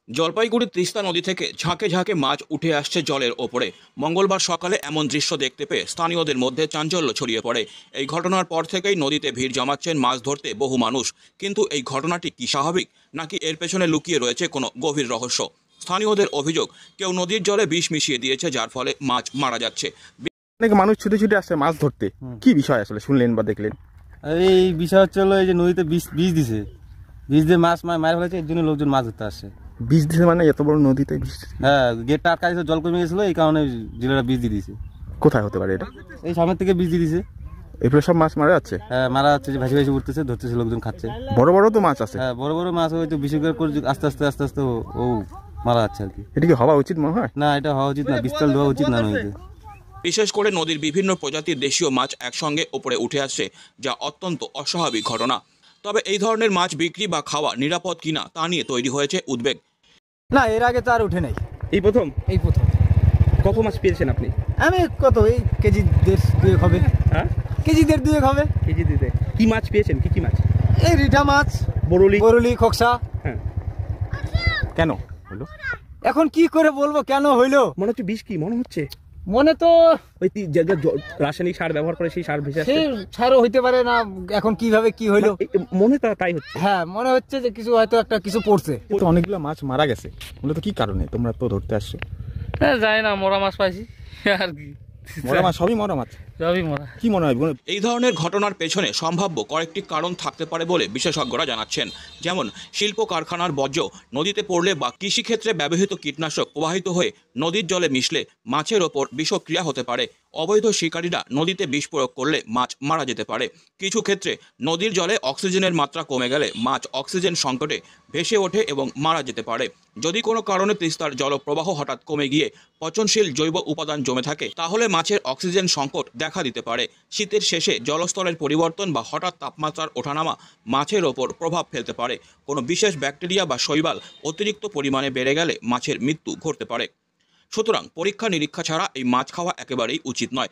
জলপাইগুড়ির তিস্তা নদী থেকে ঝাঁকে ঝাঁকে মাছ উঠে আসছে জলের ওপরে। মঙ্গলবার সকালে এমন দৃশ্য দেখতে পেয়ে স্থানীয়দের মধ্যে চাঞ্চল্য ছড়িয়ে পড়ে। এই ঘটনার পর থেকেই নদীতে ভিড় জমাচ্ছেন মাছ ধরতে বহু মানুষ। কিন্তু এই ঘটনাটি কি স্বাভাবিক, নাকি এর পেছনে লুকিয়ে রয়েছে কোনো গভীর রহস্য? স্থানীয়দের অভিযোগ, কেউ নদীর জলে বিষ মিশিয়ে দিয়েছে, যার ফলে মাছ মারা যাচ্ছে। অনেক মানুষ ছুটে ছুটে আসছে মাছ ধরতে। কি বিষয় আসলে শুনলেন বা দেখলেন? এই বিষয় হচ্ছে হলো এই যে নদীতে বিষ দিছে, বিষ দিয়ে মাছ মারা ফেলেছে, এর জন্য লোকজন মাছ ধরতে আসছে। বিষ দিছে মানে এত বড় নদীতে বিষ? হ্যাঁ, গেটটা আটকা দিয়েছে, জল কমে গেছিলো, এই কারণে জেলেরা বিষ দিয়ে দিয়েছে। কোথায় হতে পারে এটা? এই সামনের থেকে বিষ দিয়ে দিয়েছে। এরপরে সব মাছ মারা যাচ্ছে? হ্যাঁ, মারা যাচ্ছে, যে ভাসি ভাসি উঠতেছে, ধরতেছে, লোকজন খাচ্ছে। বড় বড় তো মাছ আছে। হ্যাঁ, বড় বড় মাছ হয়তো বিষ করে আস্তে আস্তে আস্তে আস্তে ও মারা যাচ্ছে আর কি। এটা কি হওয়া উচিত মনে হয়? না, এটা হওয়া উচিত না, বিস্তাল দেওয়া উচিত না নদীতে। বিশেষ করে নদীর বিভিন্ন প্রজাতির দেশীয় মাছ একসঙ্গে ওপরে উঠে আসছে, যা অত্যন্ত অস্বাভাবিক ঘটনা। তবে এই ধরনের মাছ বিক্রি বা খাওয়া নিরাপদ কিনা তা নিয়ে তৈরি হয়েছে উদ্বেগ। না, এর আগে তো আর উঠে নাই, এই প্রথম। কত মাছ পেয়েছেন আপনি? আমি কত এই কেজি দুয়েক হবে। হ্যাঁ, কেজি দুয়েক হবে। কেজি দিতে কি মাছ পেয়েছেন? কি কি মাছ? এই রিঠা মাছ, বরলি, খোকসা। হ্যাঁ, কেন হলো? এখন কি করে বলবো কেন হইলো? মনে হচ্ছে বিষ। কি মনে হচ্ছে? মনে তো ওই রাসায়নিক সার ব্যবহার করে সেই সার ভেসে সে ছাড়ও হইতে পারে না, এখন কিভাবে কি হইলো মনে তো তাই হচ্ছে। হ্যাঁ, মনে হচ্ছে যে কিছু হয়তো একটা কিছু পড়ছে। তো অনেকগুলো মাছ মারা গেছে, মূলত কি কারণে তোমরা তো ধরতে আসছো? হ্যাঁ, জানি না, মরা মাছ পাইছি আর কি। মরা মাছ, সবই মরা মাছ, সবই মরা। কি মনে হয়? এই ধরনের ঘটনার পেছনে সম্ভাব্য কয়েকটি কারণ থাকতে পারে বলে বিশেষজ্ঞরা জানাচ্ছেন। যেমন শিল্প কারখানার বর্জ্য নদীতে পড়লে বা কৃষিক্ষেত্রে ব্যবহৃত কীটনাশক প্রবাহিত হয়ে নদীর জলে মিশলে মাছের ওপর বিষক্রিয়া হতে পারে। অবৈধ শিকারীরা নদীতে বিষ প্রয়োগ করলে মাছ মারা যেতে পারে। কিছু ক্ষেত্রে নদীর জলে অক্সিজেনের মাত্রা কমে গেলে মাছ অক্সিজেন সংকটে ভেসে ওঠে এবং মারা যেতে পারে। যদি কোনো কারণে তিস্তার জলপ্রবাহ হঠাৎ কমে গিয়ে পচনশীল জৈব উপাদান জমে থাকে, তাহলে মাছের অক্সিজেন সংকট দেখা দিতে পারে। শীতের শেষে জলস্তরের পরিবর্তন বা হঠাৎ তাপমাত্রার ওঠানামা মাছের ওপর প্রভাব ফেলতে পারে। কোনো বিশেষ ব্যাকটেরিয়া বা শৈবাল অতিরিক্ত পরিমাণে বেড়ে গেলে মাছের মৃত্যু ঘটতে পারে। সুতরাং পরীক্ষা নিরীক্ষা ছাড়া এই মাছ খাওয়া একেবারেই উচিত নয়।